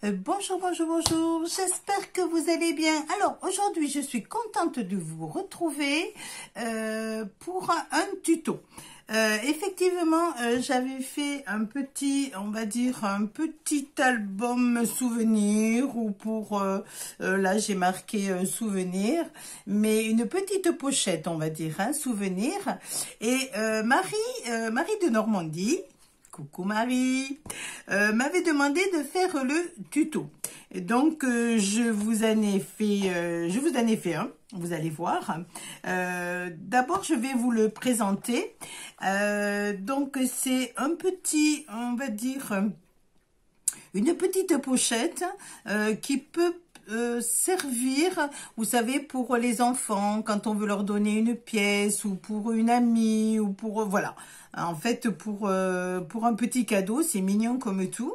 Bonjour, bonjour, bonjour, j'espère que vous allez bien. Alors, aujourd'hui, je suis contente de vous retrouver pour un tuto. Effectivement, j'avais fait un petit, on va dire, un petit album souvenir, ou pour, là, j'ai marqué souvenir, mais une petite pochette, on va dire, un souvenir. Et Marie de Normandie, coucou Marie, m'avait demandé de faire le tuto. Donc je vous en ai fait un, vous allez voir. D'abord je vais vous le présenter. Donc c'est un petit, on va dire, une petite pochette qui peut servir, vous savez, pour les enfants, quand on veut leur donner une pièce, ou pour une amie, ou pour, voilà. En fait, pour un petit cadeau, c'est mignon comme tout.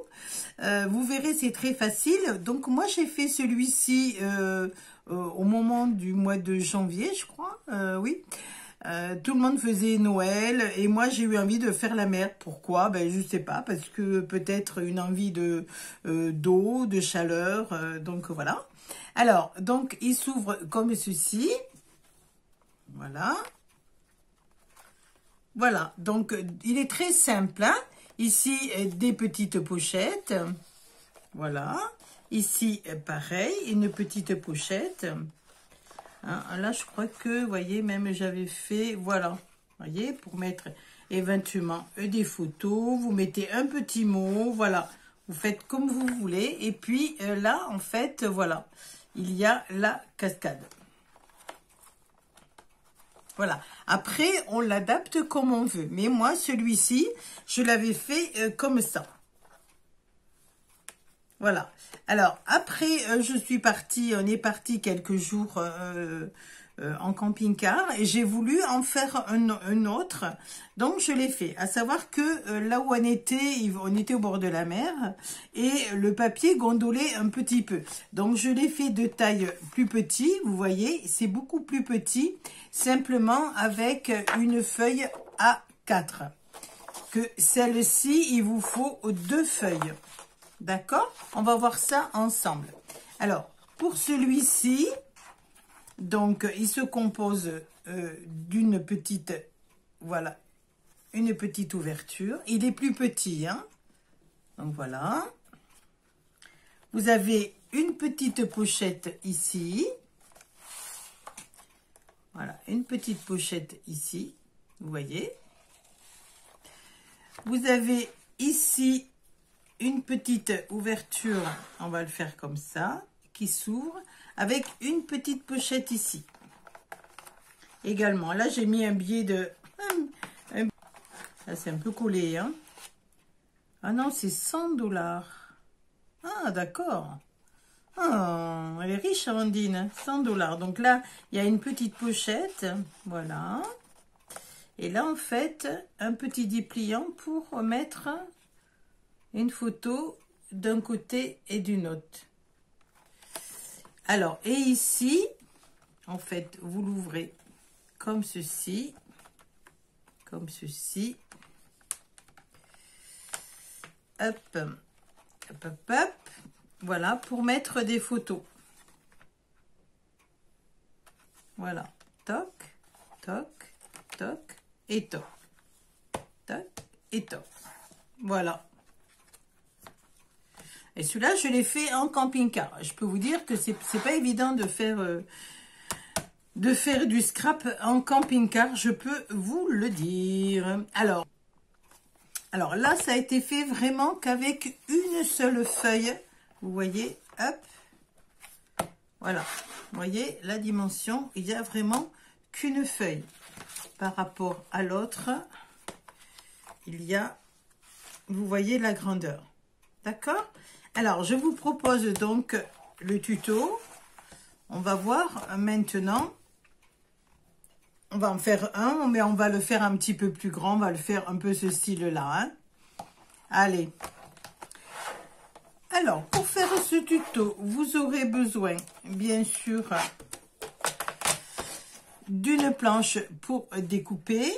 Vous verrez, c'est très facile. Donc, moi, j'ai fait celui-ci au moment du mois de janvier, je crois. Oui. Tout le monde faisait Noël et moi j'ai eu envie de faire la mer. Pourquoi? Ben je sais pas, parce que peut-être une envie de d'eau, de chaleur, donc voilà. Alors donc il s'ouvre comme ceci, voilà. Voilà, donc il est très simple, hein. Ici des petites pochettes, voilà. Ici pareil, une petite pochette. Hein, là, je crois que, vous voyez, même j'avais fait, voilà, vous voyez, pour mettre éventuellement des photos, vous mettez un petit mot, voilà, vous faites comme vous voulez. Et puis là, en fait, voilà, il y a la cascade. Voilà, après, on l'adapte comme on veut. Mais moi, celui-ci, je l'avais fait comme ça. Voilà. Alors, après, je suis partie, on est parti quelques jours en camping-car et j'ai voulu en faire un autre. Donc, je l'ai fait. À savoir que là où on était au bord de la mer et le papier gondolait un petit peu. Donc, je l'ai fait de taille plus petit. Vous voyez, c'est beaucoup plus petit, simplement avec une feuille A4. Que celle-ci, il vous faut 2 feuilles. D'accord? On va voir ça ensemble. Alors, pour celui-ci, donc, il se compose d'une petite, voilà, une petite ouverture. Il est plus petit, hein? Donc, voilà. Vous avez une petite pochette ici. Voilà, une petite pochette ici. Vous voyez? Vous avez ici une petite ouverture, on va le faire comme ça, qui s'ouvre, avec une petite pochette ici. Également, là j'ai mis un billet de... Là c'est un peu collé, hein. Ah non, c'est 100 $. Ah d'accord. Oh, elle est riche, Amandine, 100 $. Donc là, il y a une petite pochette, voilà. Et là, en fait, un petit dépliant pour mettre une photo d'un côté et d'une autre. Alors, et ici, en fait, vous l'ouvrez comme ceci, comme ceci. Hop, hop, hop, hop. Voilà, pour mettre des photos. Voilà, toc, toc, toc et toc, toc et toc. Voilà. Et celui-là, je l'ai fait en camping-car. Je peux vous dire que c'est pas évident de faire du scrap en camping-car. Je peux vous le dire. Alors là, ça a été fait vraiment qu'avec une seule feuille. Vous voyez, hop. Voilà. Vous voyez la dimension. Il n'y a vraiment qu'une feuille. Par rapport à l'autre, il y a, vous voyez la grandeur. D'accord ? Alors, je vous propose donc le tuto. On va voir maintenant. On va en faire un, mais on va le faire un petit peu plus grand. On va le faire un peu ce style-là. Hein. Allez. Alors, pour faire ce tuto, vous aurez besoin, bien sûr, d'une planche pour découper.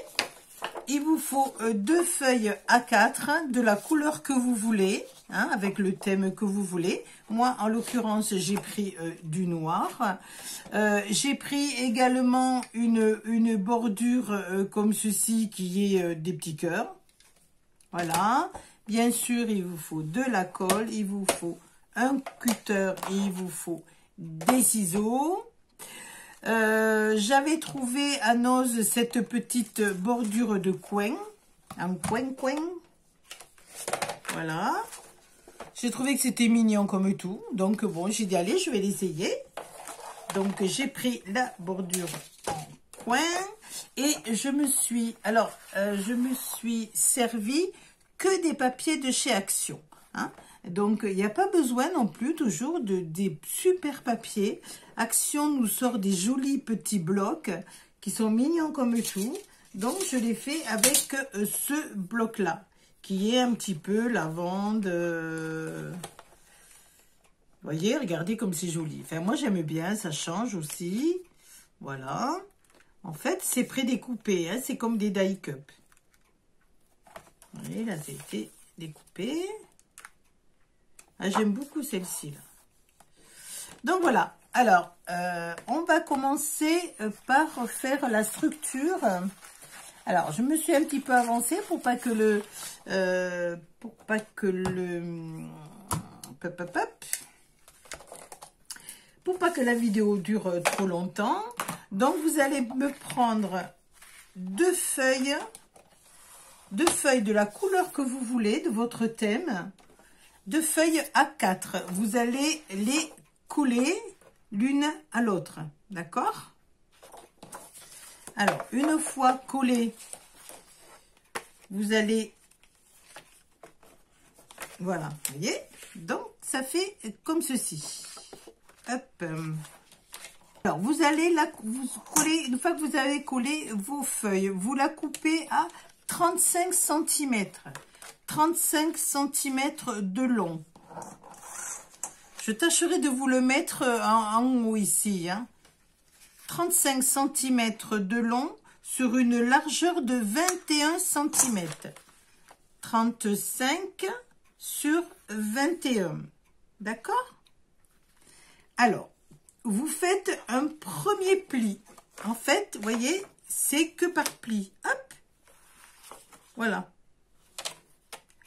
Il vous faut 2 feuilles A4 de la couleur que vous voulez. hein, avec le thème que vous voulez. Moi, en l'occurrence, j'ai pris du noir. J'ai pris également une bordure comme ceci qui est des petits cœurs. Voilà. Bien sûr, il vous faut de la colle, il vous faut un cutter et il vous faut des ciseaux. J'avais trouvé à Noz cette petite bordure de coin, un coin. Voilà. J'ai trouvé que c'était mignon comme tout. Donc bon, j'ai dit allez, je vais l'essayer. Donc j'ai pris la bordure en coin et je me suis servi que des papiers de chez Action. Hein. Donc il n'y a pas besoin non plus toujours des super papiers. Action nous sort des jolis petits blocs qui sont mignons comme tout. Donc je l'ai fait avec ce bloc-là, qui est un petit peu lavande. Vous voyez, regardez comme c'est joli. Enfin, moi, j'aime bien, ça change aussi. Voilà. En fait, c'est prédécoupé, hein, c'est comme des die cups. Vous voyez, là, ça a été découpé. Ah, j'aime beaucoup celle-ci, là. Donc, voilà. Alors, on va commencer par faire la structure. Alors, je me suis un petit peu avancée pour pas que la vidéo dure trop longtemps. Donc, vous allez me prendre deux feuilles de la couleur que vous voulez, de votre thème, deux feuilles A4. Vous allez les coller l'une à l'autre, d'accord? Alors, une fois collé, vous allez, voilà, vous voyez, donc ça fait comme ceci. Hop. Alors, vous allez vous coller, une fois que vous avez collé vos feuilles, vous la coupez à 35 cm. 35 cm de long. Je tâcherai de vous le mettre en haut ici, hein. 35 cm de long sur une largeur de 21 cm. 35 sur 21. D'accord? Alors, vous faites un premier pli. En fait, vous voyez, c'est que par pli. Hop! Voilà.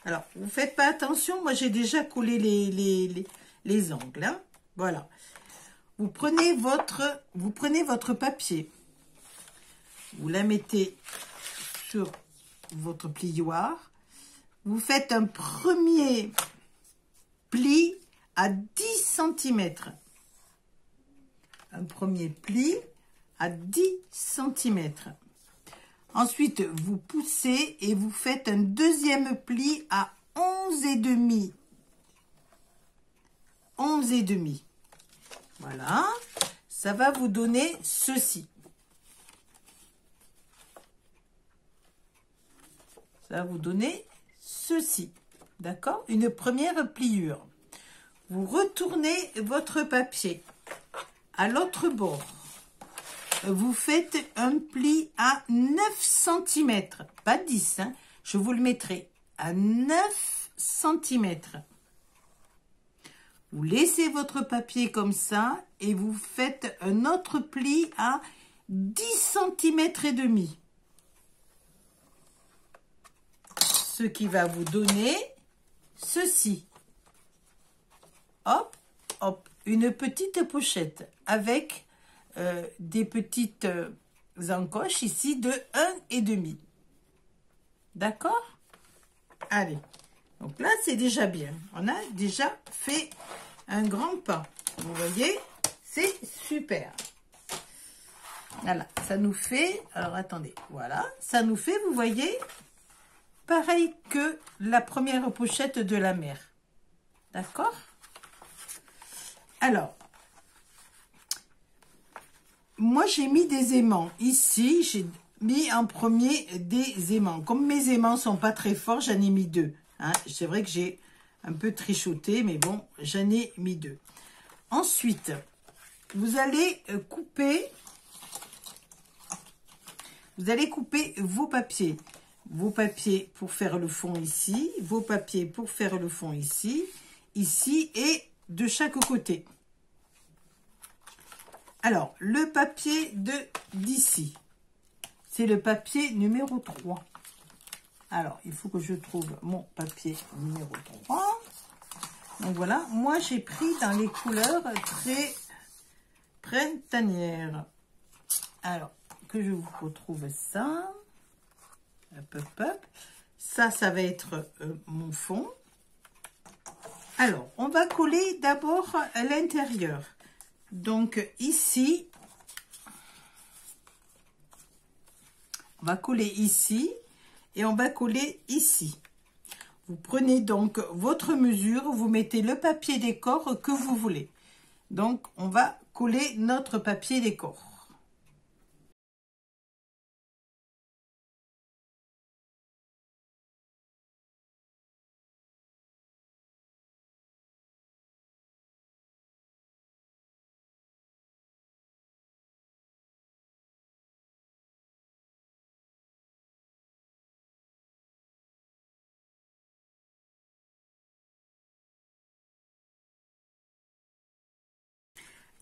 Alors, vous ne faites pas attention. Moi, j'ai déjà collé les angles. Hein. Voilà. Vous prenez votre papier, vous la mettez sur votre plioir, vous faites un premier pli à 10 cm. Un premier pli à 10 cm. Ensuite, vous poussez et vous faites un deuxième pli à 11,5. 11,5. Voilà, ça va vous donner ceci. Ça va vous donner ceci. D'accord? Une première pliure. Vous retournez votre papier à l'autre bord. Vous faites un pli à 9 cm. Pas 10, hein. Je vous le mettrai à 9 cm. Vous laissez votre papier comme ça et vous faites un autre pli à 10 cm et demi. Ce qui va vous donner ceci. Hop, hop, une petite pochette avec des petites encoches ici de 1,5. D'accord? Allez. Donc là, c'est déjà bien. On a déjà fait un grand pas. Vous voyez, c'est super. Voilà, ça nous fait... Alors, attendez. Voilà, ça nous fait, vous voyez, pareil que la première pochette de la mer. D'accord? Alors, moi, j'ai mis des aimants. Ici, j'ai mis en premier des aimants. Comme mes aimants sont pas très forts, j'en ai mis 2. Hein, c'est vrai que j'ai un peu trichoté, mais bon, j'en ai mis 2. Ensuite, vous allez couper vos papiers. vos papiers pour faire le fond ici, vos papiers pour faire le fond ici, ici et de chaque côté. Alors, le papier d'ici, c'est le papier numéro 3. Alors, il faut que je trouve mon papier numéro 3. Donc voilà, moi j'ai pris dans les couleurs très printanières. Alors, que je vous retrouve ça. Hop, hop, hop. Ça va être mon fond. Alors, on va coller d'abord à l'intérieur. Donc ici, on va coller ici et on va coller ici. Vous prenez donc votre mesure, vous mettez le papier décor que vous voulez. Donc, on va coller notre papier décor.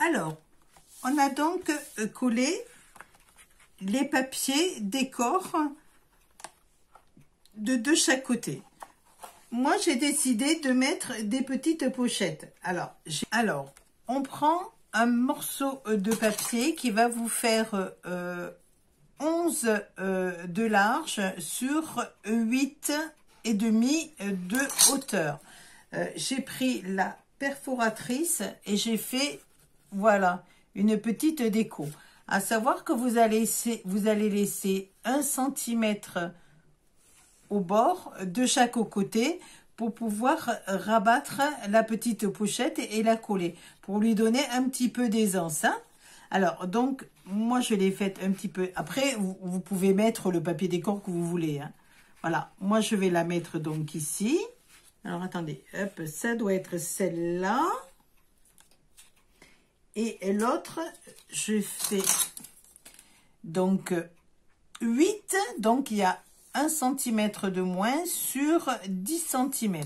Alors, on a donc collé les papiers décor de chaque côté. Moi, j'ai décidé de mettre des petites pochettes. Alors, on prend un morceau de papier qui va vous faire 11 de large sur 8,5 de hauteur. J'ai pris la perforatrice et j'ai fait, voilà, une petite déco. À savoir que vous allez laisser 1 cm au bord de chaque côté pour pouvoir rabattre la petite pochette et la coller, pour lui donner un petit peu d'aisance. Hein. Alors, donc, moi, je l'ai faite un petit peu. Après, vous pouvez mettre le papier décor que vous voulez. Hein. Voilà, moi, je vais la mettre donc ici. Alors, attendez, hop, ça doit être celle-là. Et l'autre, je fais donc 8, donc il y a 1 cm de moins sur 10 cm.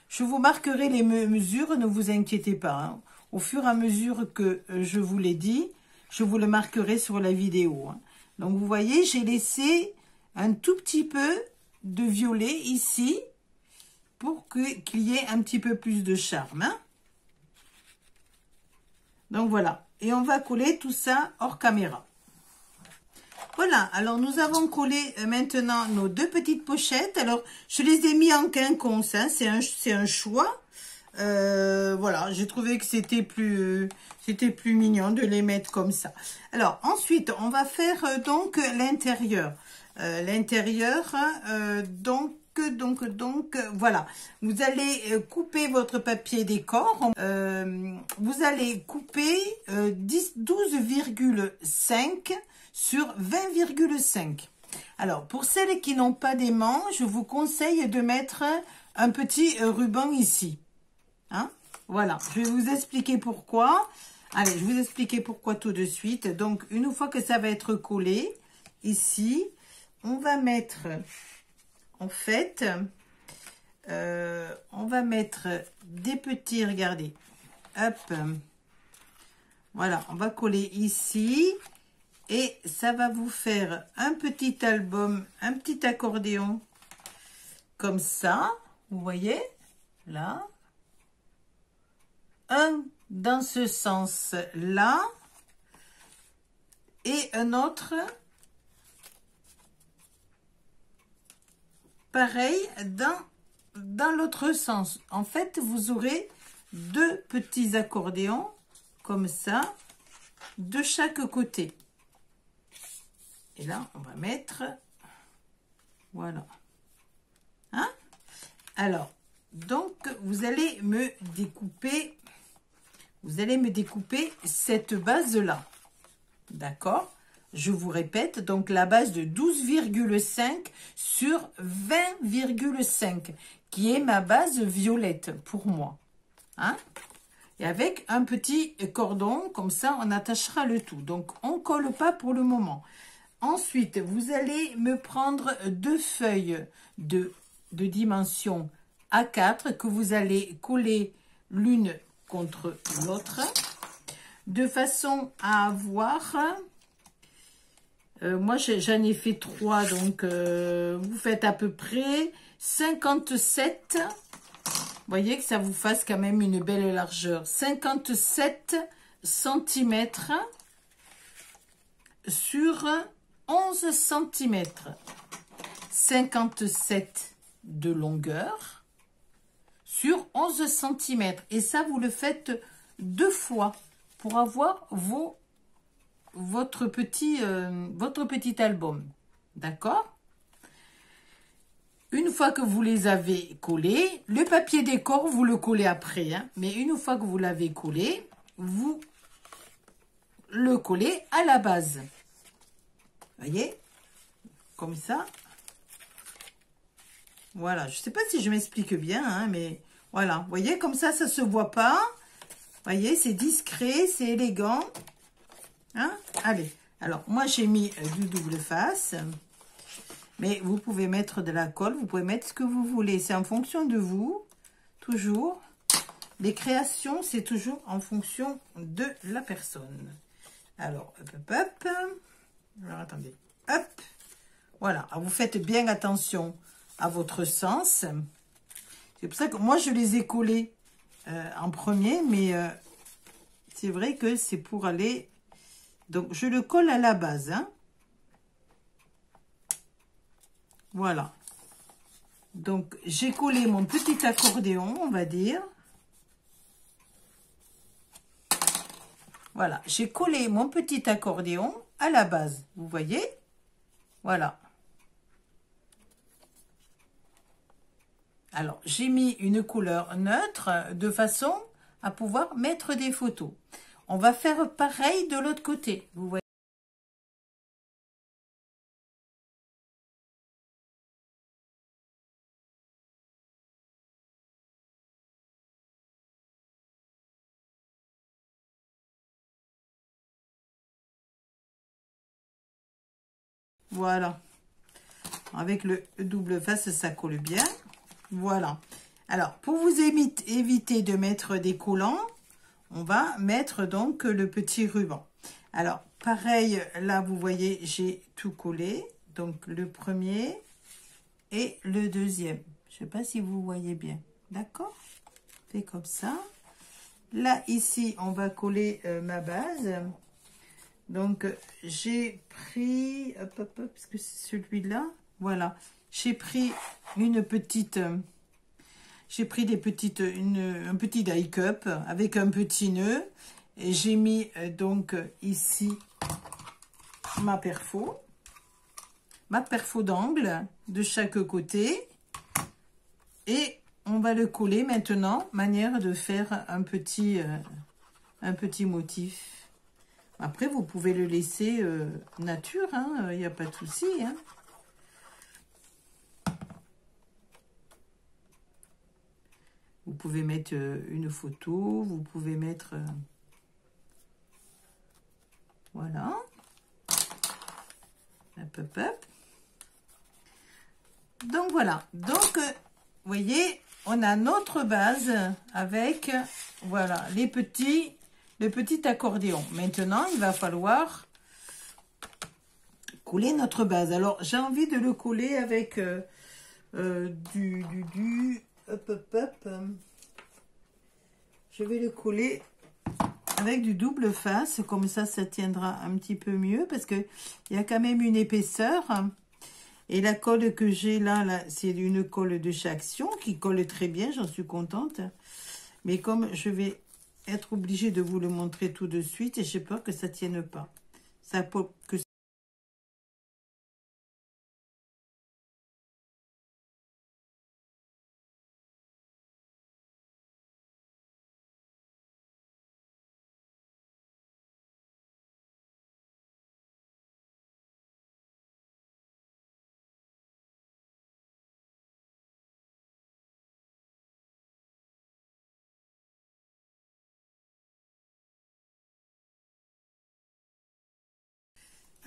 Je vous marquerai les mesures, ne vous inquiétez pas. Hein. Au fur et à mesure que je vous l'ai dit, je vous le marquerai sur la vidéo. Hein. Donc vous voyez, j'ai laissé un tout petit peu de violet ici pour qu'il y ait un petit peu plus de charme. Hein. Donc voilà, et on va coller tout ça hors caméra. Voilà, alors nous avons collé maintenant nos 2 petites pochettes. Alors, je les ai mis en quinconce, hein, c'est un choix. Voilà, j'ai trouvé que c'était plus mignon de les mettre comme ça. Alors, ensuite, on va faire donc l'intérieur. Donc, voilà, vous allez couper votre papier décor, vous allez couper 12,5 sur 20,5. Alors, pour celles qui n'ont pas d'aimant, je vous conseille de mettre un petit ruban ici. Hein? Voilà, je vais vous expliquer pourquoi. Allez, je vais vous expliquer pourquoi tout de suite. Donc, une fois que ça va être collé, ici, on va mettre... En fait, on va mettre des petits, regardez, hop, voilà, on va coller ici et ça va vous faire un petit album, un petit accordéon comme ça, vous voyez, là, un dans ce sens-là et un autre pareil dans l'autre sens. En fait, vous aurez 2 petits accordéons comme ça de chaque côté. Et là, on va mettre, voilà. Hein? Alors, donc, vous allez me découper cette base-là. D'accord? Je vous répète, donc la base de 12,5 sur 20,5, qui est ma base violette pour moi. Hein? Et avec un petit cordon, comme ça, on attachera le tout. Donc, on ne colle pas pour le moment. Ensuite, vous allez me prendre deux feuilles de dimension A4 que vous allez coller l'une contre l'autre, de façon à avoir, moi j'en ai fait 3, donc vous faites à peu près 57, vous voyez que ça vous fasse quand même une belle largeur, 57 cm sur 11 cm, 57 de longueur sur 11 cm. Et ça, vous le faites 2 fois pour avoir votre petit album. D'accord? Une fois que vous les avez collés, le papier décor, vous le collez après. Hein, mais une fois que vous l'avez collé, vous le collez à la base. Voyez? Comme ça. Voilà, je ne sais pas si je m'explique bien, hein, mais voilà. Vous voyez, comme ça ne se voit pas. Vous voyez, c'est discret, c'est élégant. Hein? Allez, alors, moi, j'ai mis du double face. Mais vous pouvez mettre de la colle, vous pouvez mettre ce que vous voulez. C'est en fonction de vous, toujours. Les créations, c'est toujours en fonction de la personne. Alors, hop, hop, hop. Alors, attendez. Hop. Voilà, alors, vous faites bien attention à votre sens. C'est pour ça que moi, je les ai collés en premier, mais c'est vrai que c'est pour aller... Donc, je le colle à la base. Hein. Voilà. Donc, j'ai collé mon petit accordéon, on va dire. Voilà, j'ai collé mon petit accordéon à la base. Vous voyez? Voilà. Alors, j'ai mis une couleur neutre de façon à pouvoir mettre des photos. On va faire pareil de l'autre côté. Vous voyez? Voilà. Avec le double face, ça colle bien. Voilà. Alors, pour vous éviter de mettre des collants, on va mettre donc le petit ruban. Alors, pareil, là, vous voyez, j'ai tout collé. Donc, le premier et le deuxième. Je ne sais pas si vous voyez bien. D'accord? Fait comme ça. Là, ici, on va coller ma base. Donc, j'ai pris... Hop, hop, hop, parce que c'est celui-là. Voilà. J'ai pris une petite... J'ai pris un petit die cup avec un petit nœud. Et j'ai mis donc ici ma perfo d'angle de chaque côté. Et on va le coller maintenant, manière de faire un petit motif. Après, vous pouvez le laisser nature, hein, il n'y a pas de souci. Hein. Vous pouvez mettre une photo, vous pouvez mettre... voilà. Hop, hop, hop. Donc, voilà. Donc, vous voyez, on a notre base avec, voilà, le petit accordéon. Maintenant, il va falloir coller notre base. Alors, j'ai envie de le coller avec hop, hop, hop. Je vais le coller avec du double face, comme ça tiendra un petit peu mieux, parce qu'il y a quand même une épaisseur. Et la colle que j'ai là c'est une colle de chez Action, qui colle très bien, j'en suis contente. Mais comme je vais être obligée de vous le montrer tout de suite, et j'ai peur que ça tienne pas.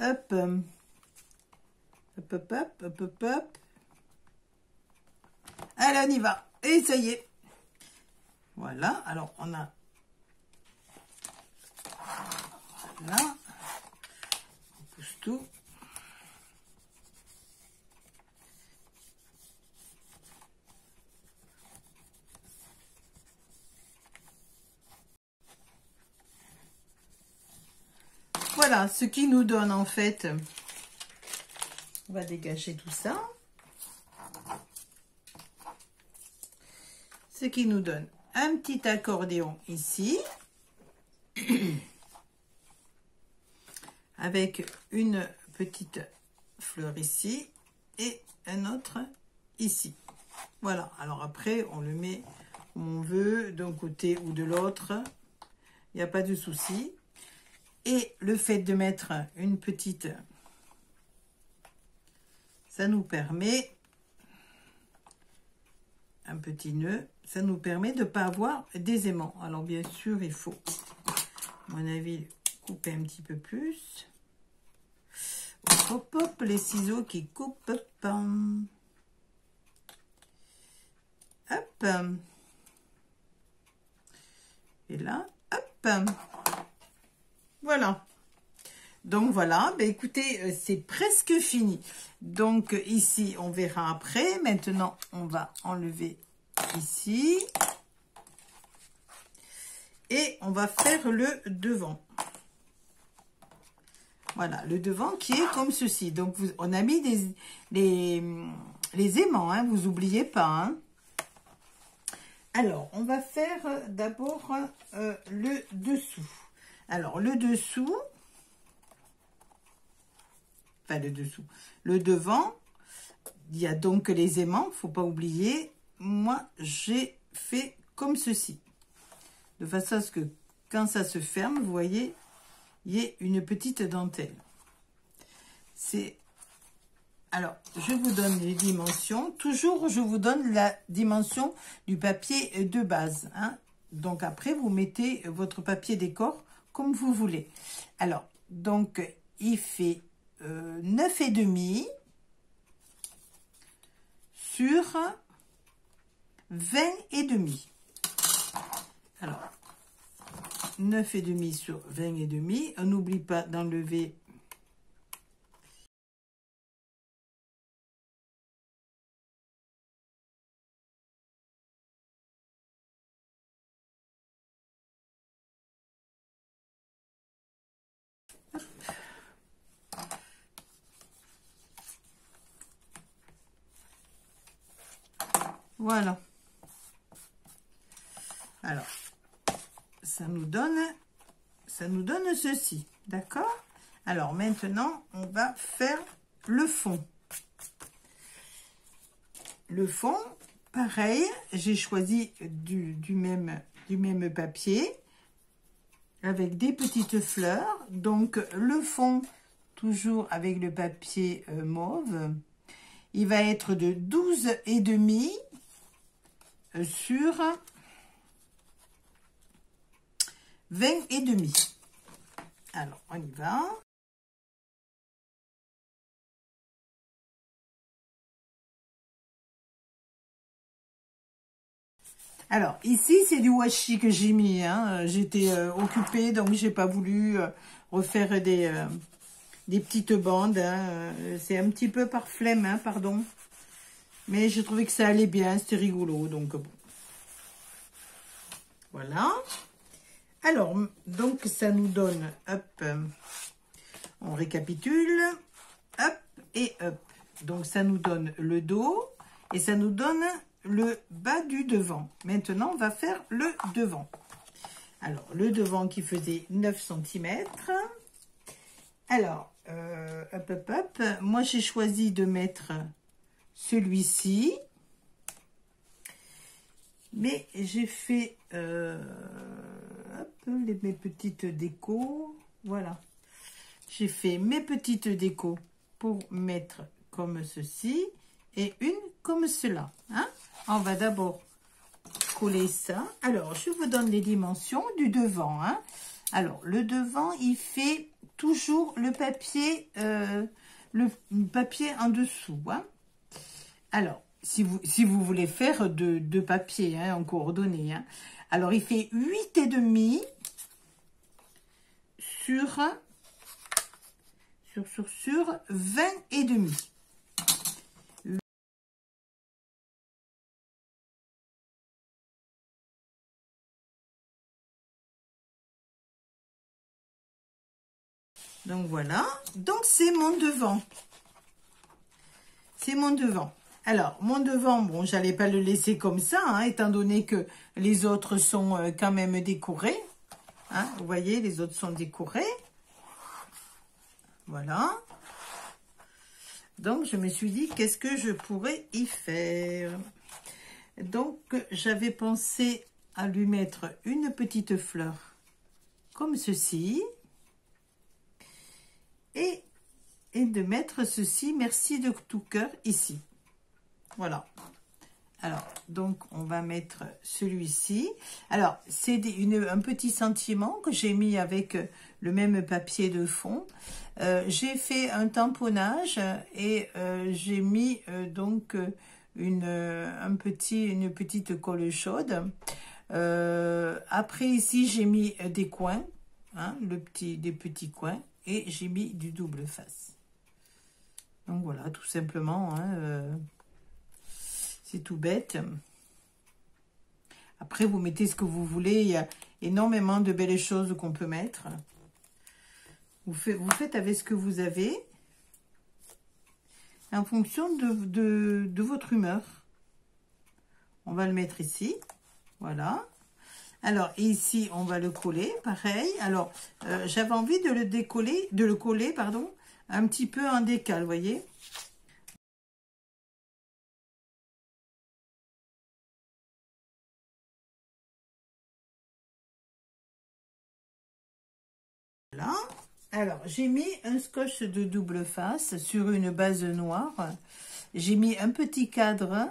Hop. Hop, hop, hop, hop, hop, hop. Allez, on y va. Et ça y est. Voilà, alors on a... Voilà. On pousse tout. Voilà, ce qui nous donne en fait... On va dégager tout ça. Ce qui nous donne un petit accordéon ici. Avec une petite fleur ici. Et un autre ici. Voilà. Alors après, on le met où on veut, d'un côté ou de l'autre. Il n'y a pas de souci. Et le fait de mettre une petite... Ça nous permet, un petit nœud, ça nous permet de ne pas avoir des aimants. Alors bien sûr, il faut, à mon avis, couper un petit peu plus. Hop, hop, les ciseaux qui coupent. Hop. Hop. Et là, hop. Voilà. Donc voilà, ben écoutez, c'est presque fini. Donc ici, on verra après. Maintenant, on va enlever ici. Et on va faire le devant. Voilà, le devant qui est comme ceci. Donc, on a mis les aimants, hein, vous n'oubliez pas. Hein. Alors, on va faire d'abord le dessous. Alors, le dessous... le dessous, le devant, il y a donc les aimants, faut pas oublier. Moi, j'ai fait comme ceci, de façon à ce que quand ça se ferme, vous voyez, il y ait une petite dentelle. C'est alors, je vous donne les dimensions. Toujours, je vous donne la dimension du papier de base. Hein. Donc après, vous mettez votre papier décor comme vous voulez. Alors, donc, il fait 9,5 sur 20,5. Alors, 9,5 sur 20,5. On n'oublie pas d'enlever voilà. Alors, ça nous donne ceci, d'accord? Alors maintenant, on va faire le fond. Le fond, pareil, j'ai choisi du même papier avec des petites fleurs. Donc le fond, toujours avec le papier mauve, il va être de 12,5 sur 20,5. Alors, on y va. Alors, ici, c'est du washi que j'ai mis. Hein. J'étais occupée, donc j'ai pas voulu refaire des petites bandes. Hein. C'est un petit peu par flemme, hein, pardon. Mais j'ai trouvé que ça allait bien, c'était rigolo, donc bon. Voilà. Alors, donc, ça nous donne, hop, on récapitule, hop et hop. Donc, ça nous donne le dos et ça nous donne le bas du devant. Maintenant, on va faire le devant. Alors, le devant qui faisait 9 cm. Alors, hop, hop, hop. Moi, j'ai choisi de mettre celui-ci. Mais j'ai fait hop, mes petites décos. Voilà. J'ai fait mes petites décos pour mettre comme ceci et une comme cela. Hein? On va d'abord coller ça. Alors, je vous donne les dimensions du devant. Hein? Alors, le devant, il fait toujours le papier le papier en dessous. Hein. Alors, si vous voulez faire deux papiers hein, en coordonnées, hein. Alors il fait 8,5 sur 20,5. Donc voilà, donc c'est mon devant. C'est mon devant. Alors, mon devant, bon, j'allais pas le laisser comme ça, hein, étant donné que les autres sont quand même décorés. Hein, vous voyez, les autres sont décorés. Voilà. Donc, je me suis dit, qu'est-ce que je pourrais y faire? Donc, j'avais pensé à lui mettre une petite fleur comme ceci. Et de mettre ceci, merci de tout cœur, ici. Voilà. Alors, donc, on va mettre celui-ci. Alors, c'est un petit sentiment que j'ai mis avec le même papier de fond. J'ai fait un tamponnage et j'ai mis donc une petite colle chaude. Après, ici, j'ai mis des coins, hein, des petits coins. Et j'ai mis du double face. Donc voilà, tout simplement. Hein, c'est tout bête. Après, vous mettez ce que vous voulez. Il y a énormément de belles choses qu'on peut mettre. Vous faites avec ce que vous avez. En fonction de votre humeur. On va le mettre ici. Voilà. Alors, ici, on va le coller, pareil. Alors, j'avais envie de le coller, pardon, un petit peu en décale, vous voyez. Voilà. Alors, j'ai mis un scotch de double face sur une base noire. J'ai mis un petit cadre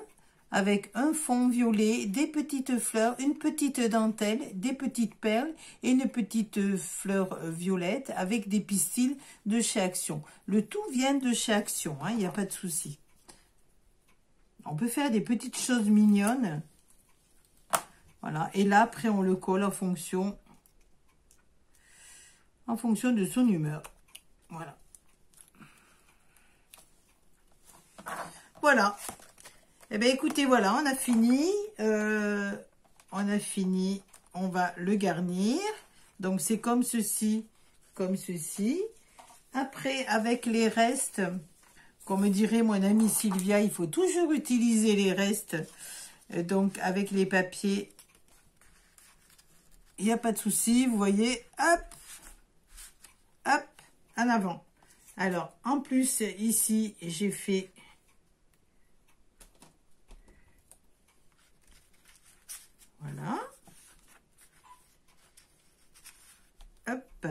avec un fond violet, des petites fleurs, une petite dentelle, des petites perles et une petite fleur violette avec des pistils de chez Action. Le tout vient de chez Action, hein, il n'y a pas de souci. On peut faire des petites choses mignonnes. Voilà, et là, après, on le colle en fonction de son humeur. Voilà. Voilà. Eh bien, écoutez, voilà, on a fini. On va le garnir. Donc, c'est comme ceci, comme ceci. Après, avec les restes, comme dirait mon amie Sylvia, il faut toujours utiliser les restes. Donc, avec les papiers, il n'y a pas de souci. Vous voyez, hop, hop, en avant. Alors, en plus, ici, j'ai fait... Voilà. Hop.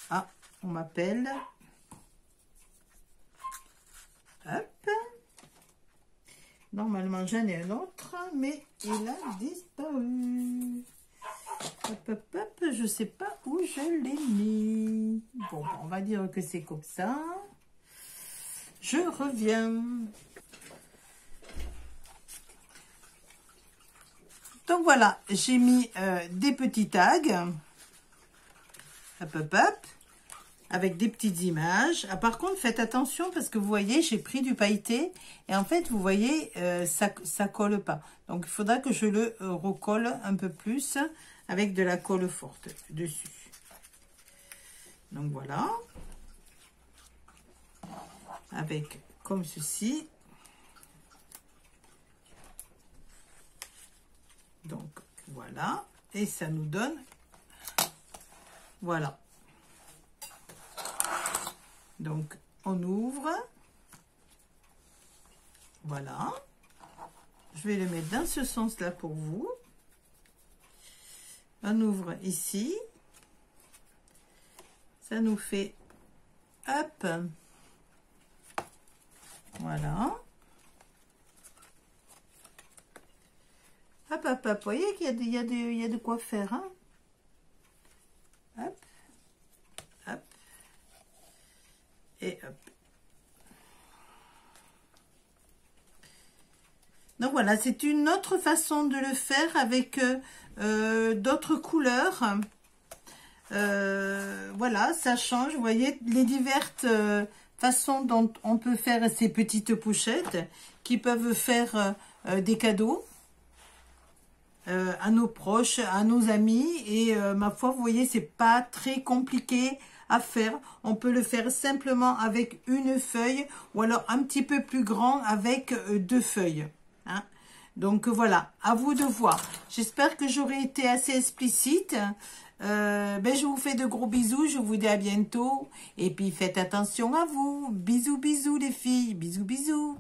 Ah, on m'appelle. Hop. Normalement, j'en ai un autre, mais il a disparu. Hop, hop, hop. Je ne sais pas où je l'ai mis. Bon, on va dire que c'est comme ça. Je reviens. Donc voilà, j'ai mis des petits tags, hop, hop, hop, avec des petites images. Ah, par contre, faites attention parce que vous voyez, j'ai pris du pailleté et en fait, vous voyez, ça colle pas. Donc, il faudra que je le recolle un peu plus avec de la colle forte dessus. Donc voilà, avec comme ceci. Donc, voilà. Et ça nous donne... Voilà. Donc, on ouvre. Voilà. Je vais le mettre dans ce sens-là pour vous. On ouvre ici. Ça nous fait... Hop. Voilà. Hop, hop, hop. Vous voyez qu'il y a de quoi faire. Hein? Hop. Hop. Et hop. Donc voilà, c'est une autre façon de le faire avec d'autres couleurs. Voilà, ça change. Vous voyez les diverses façons dont on peut faire ces petites pochettes qui peuvent faire des cadeaux à nos proches, à nos amis. Et ma foi, vous voyez, c'est pas très compliqué à faire. On peut le faire simplement avec une feuille ou alors un petit peu plus grand avec 2 feuilles. Hein. Donc voilà, à vous de voir. J'espère que j'aurai été assez explicite. Je vous fais de gros bisous, je vous dis à bientôt. Et puis faites attention à vous. Bisous, bisous les filles. Bisous, bisous.